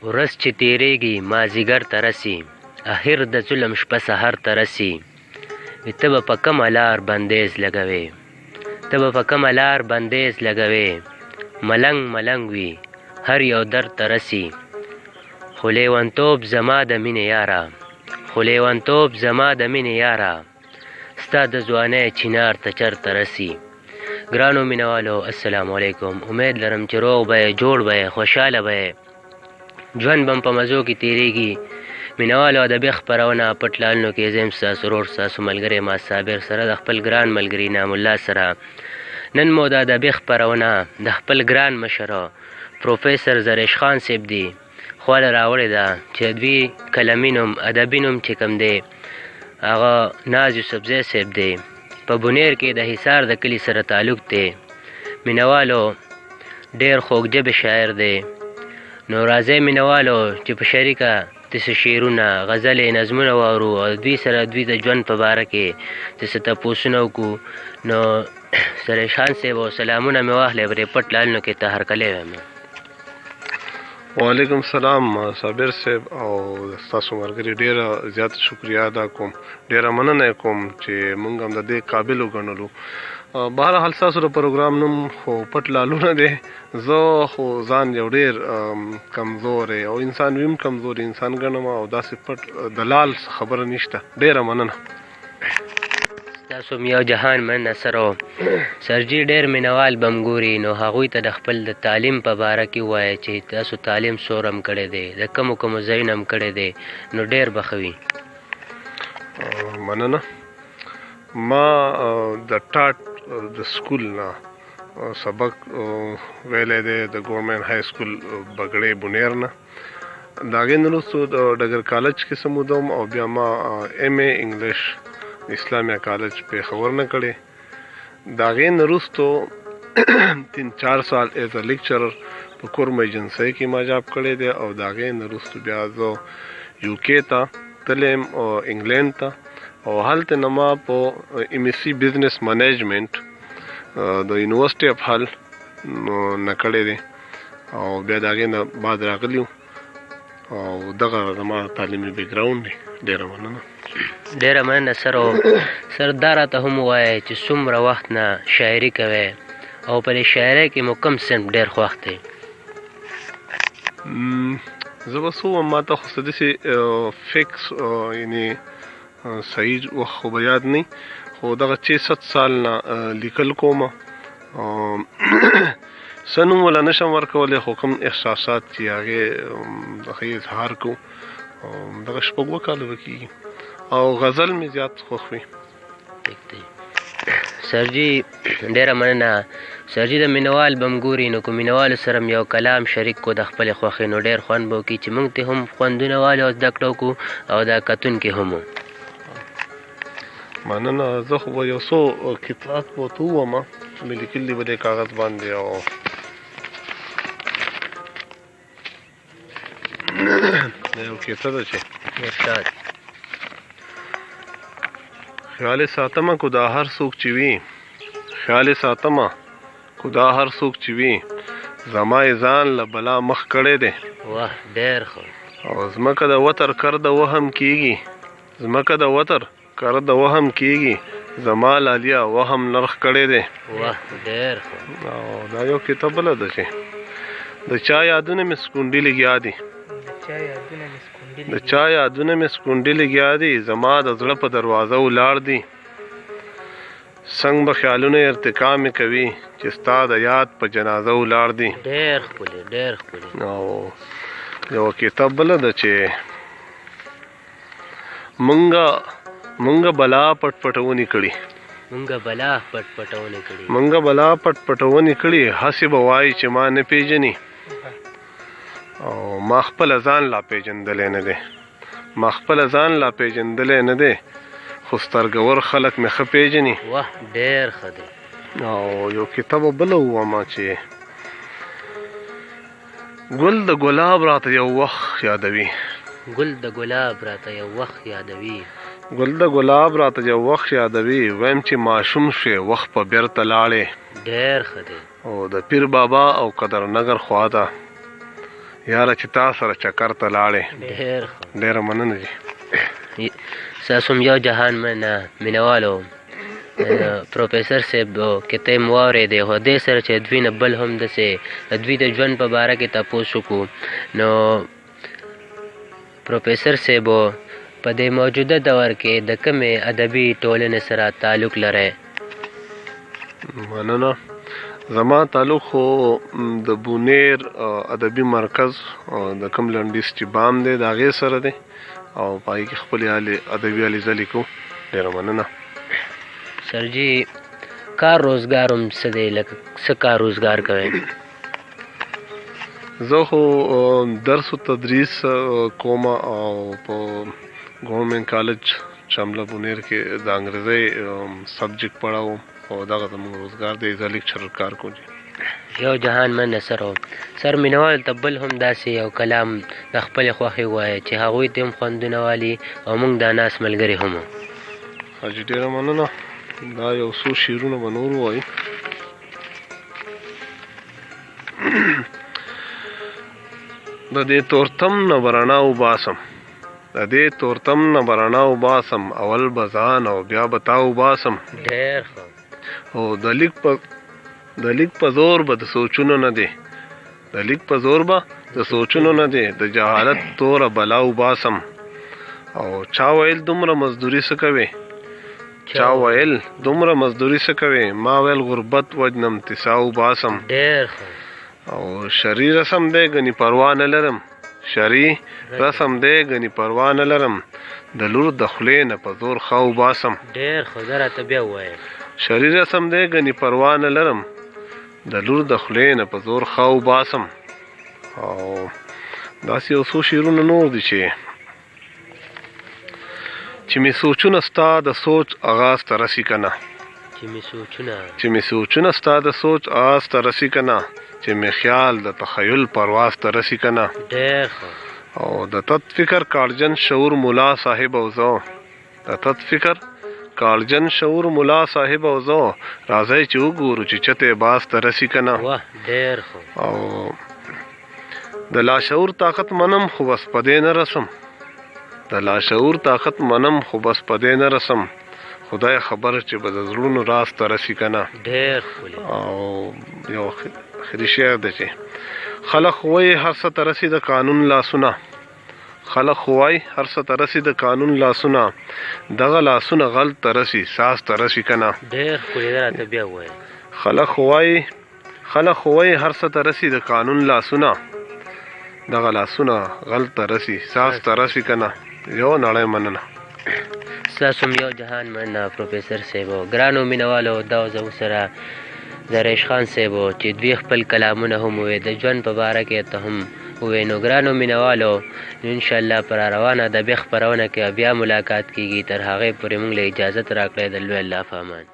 ورځ چې تیریږي مازدیګر ته رسي، اخر د ظلم شپه سحر ته رسي. ته به په کومه لار بندیز لګوې، ته به په کومه لار بندیز لګوې. ملنګ ملنګ وي هر یو درد ته رسي. خو لیونتوب زما د مینې یاره، خو لیونتوب زما د مینې یاره، ستا د ځوانۍ چنار ته چرته رسي. ګرانو مینوالو السلام علیکم. امید لرم چې روغ به یې، جوړ به یې، خوشحاله به یې، ژوند به په مزو کې تیریږي. مینوالو ادبي خپرونه پټ لالنو کې زه یم ستاسو ورور ستاسو ملګری ما صابر سره د خپل ګران ملګري نعم الله سره نن مو د ادبي خپرونه د خپل ګران مشر پروفیسر زریش خان صاحب دی خواله راوړې ده چې ادبي کلمي نوم ادبي نوم چې کوم دی هغه ناز یوسفزی صاحب دی. په بونیر کې د حصار د کلي سره تعلق دی. مینوالو ډېر خوږ ژبې شاعر دی. نو راځئ مینوالو چې په شریکه داسې شعرونه غزلې نظمونه واورو او دوی سره دوی د ژوند په باره کې داسې تپوسونه وکړو. نو زریش خان صاحب او سلامونه مې واخلئ پرې پټ لالنو کې ته هرکلی وایم. وعلیکم السلام صابر صاحب او ستاسو ملګري ډېره زیاته شکریا ادا کوم، ډېره مننه کوم چې موږ هم د دې قابل وګڼلو. بهرحال ستاسو د پروګرام نوم خو پټ لالونه دی. زه خو ځان یو ډېر کمزوری او انسان ویم کمزوری انسان ګڼم او داسې پټ د لال خبره نشته. ډېره مننه. تاسو یو جهان مننه سره سرجي ډېر مینوال به م ګوري نو هغوی ته د خپل د تعلیم په باره کې ووایه چې تاسو تعلیم څومره م کړی دی، د کومو کومو ځایونه م کړی دی، نو ډېر به ښه وي. مننه. ما د ټاټ د سکول نه سبق ویلی دی د ګورنمنټ های سکول بګړې بونیر نه. د هغې نه وروستو د ډګر کالج کې څه موده وم او بیا ما ایم اے انګلیش اسلامیه کالج پېښور نه کړی. د هغې نه وروستو 3-4 سال ایز ا لیکچرر په کورم ایجنسۍ کې ما جاب کړی دی او د هغې نه وروستو بیا زه یو کې ته تللی یم او انګلینډ ته او هلته نه ما په ایم ایس سی بزنس منیجمنټ د یونیورسټي اف هل نه کړی دی او بیا د هغې نه بعد راغلی او دغه زما تعلیمي بیکګراونډ دی. ډېره مننه. ډېره مننه سر دا راته هم ووایه چې څومره وخت نه شاعري کوئ او په دې شاعرۍ کې مو کوم صنف ډېر خوښ دی؟ زه به څه ووایم، ما ته خو څه داسې فکس یعنې صحیح وخت خو به یاد نه خو دغه 6-7 سال نه لیکل کوم. څه نوم وله نشم ورکولی خو کوم احساسات چې هغې دغه اظهار کوو دغه 6 کاله به کېږي او غزل مې زیات خوښ وي. سرجي ډېره مننه. سرجي د مینوال به م ګوري نو که مینوالو سره م یو کلام شریک کو د خپلې خوښې نو ډېر خوند به وکړي چې موږ ته هم خوندونه والو او زده کړه وکړو او دا کتونکي هم وو. مننه. زه خو به یو څو قطعات به ورته ووایم مې لیکلي دي په دې کاغذ باندې او یو قطعه ده چې خیال ساتمه کو دا هر څوک چې وي، خیال ساتمه کو دا هر څوک چې وي، زما یې ځان له بلا مخ کړی دی. واه ډېر ښه. او ځمکه د وتر کر د وهم کېږي، ځمکه د وتر کر د وهم کېږي، زما لالیا وهم نرخ کړی دی. واه ډېر ښه. او دا یو کتاب بله ده چې د چا یادونه مې سکونډي لګیا دي، د چا یادونه مې سکونډي لګیا دي، زما د زړه په دروازه ولاړ دي، څنګ به خیالونه ارتقا مې کوي چې ستا د یاد په جنازه ولاړ دي. ډېر ښکلي ډېر ښکلي. او یو کتاب بله ده چې مونږه بلا پټ پټونې کړي، مونږه بلا پټ پټونې کړي، مونږه بلا پټ پټونې کړي، هسې به وایي چې ما نه پیژني او ما خپله ځان لا پیژندلی نه دی، ما خپله ځان لا پیژندلی نه دی خو سترګور خلک مې ښه پیژني. واه ډېر ښه دی. او یو کتاب بله ووایم چې ګل د ګلاب راته یو وخت یادوي، ګل د ګلاب راته یو وخت یادوي، ګل د ګلاب راته یو وخت یادوي، ویم چې ماشوم شوې وخت په بیرته لاړې. ډېر ښه دی. او د پیر بابا او قدر نگر خوا ته یاره چې تا سره چکر ته لاړې ډېر ښه. ډېره مننه جي. ستاسو هم یو جهان مننه مینوالو. پروفیسر صاحب کته مو واورېدې خو دې سره چې دوی نه بل هم داسې د دوی د ژوند په باره کې تپوس وکړو نو پروفیسر صاحب په دې موجوده دور کې د کومې ادبي ټولنې سره تعلق لرئ؟ مننه. زما تعلق خو د بونیر ادبي مرکز د کوم لنډیز چې بام دی د هغې سره دی او په هغې کې خپلې ادبي هلې ځلې کوو. ډېره مننه. سر جی کار روزګار هم څه دی لکه څه کار روزګار کوئ؟ زه خو درس و تدریس کوم او په ګورنمنټ کالج شامله بونیر کې د انګریزۍ سبجیکټ پړاوم او دغه زموږ روزګار دی. زه لیکچرر کار کوم. یو جهان مننه سر سر مینوال ته بل هم داسې یو کلام د خپلې خوښې ووایه چې هغوی ته هم خوندونه والي او موږ دا ناست ملګري هم وو. حاجي ډېره مننه. دا یو څو شعرونه به نور ووایي. د دې تورتم نه به رڼا وباسم، د دې تورتم نه به رڼا وباسم، اول به ځان او بیا به تا وباسم. ډېر ښه. او د لیک په زور به د سوچونو نه دی، د لیک په زور به د سوچونو نه دی، د جهالت توره بلا وباسم. او چا ویل دومره مزدوري څه کوې، چا ویل دومره مزدوري څه کوې، ما ویل غربت وجنم تسا وباسم. ډېر ښه. او شرعي رسم دی ګنې پروا نه لرم، شرعي رسم دی ګنې پروا نه لرم، د لور د خولې نه په زور ښه وباسم. ډېر ښه. زه راته بیا ووایه. شرعي رسم دی ګنې پروا نه لرم، د لور د خولې نه په زور ښه وباسم. او داسې یو څو شعرونه نور دي چې مې سوچونه ستا د سوچ آغاز ته رسي که نه، چې مې سوچونه ستا د سوچ آغاز ته رسي که نه، چې مې خیال د تخیل پرواز ته رسي که نه. ډېر ښه. او د تت فکر کارجن شعور ملا صاحب او زه، د تت فکر کارجن شعور ملا صاحب او زه، راځئ چې وګورو چې چتې باز ته رسي که نه. واه ډېر ښه. او د لاشعور طاقت منم خو بس په دې نه رسم، د لاشعور طاقت منم خو بس په دې نه رسم، خدای خبر چې به د زړونو راز ته رسي که نه. ډېر ښکلی. او یو آخري شعر دی چې خلق وایي هر څه ته رسي د قانون لاسونه، خلق وایي هر څه ته رسي د قانون لاسونه، دغه لاسونه غلط ته رسي ساز ته رسي که نه. ډېر ښکلی. زه راته بیا ووایه. خلق وایي هر څه ته رسي د قانون لاسونه، دغه لاسونه غلط ته رسي ساز ته رسي که نه. یو نړۍ مننه. ستاسو هم یو جهان مننه پروفیسر صاحب. ګرانو مینوالو دا زموږ سره زریش خان صاحب چې دوی خپل کلامونه هم ووایي د ژوند په باره کې ته هم ووایي. نو ګرانو مینوالو انشاءالله پر روانه ادبي خپرونه کې بیا ملاقات کیږي. تر هغې پورې موږ له اجازت راکړئ د لوی الله په امان.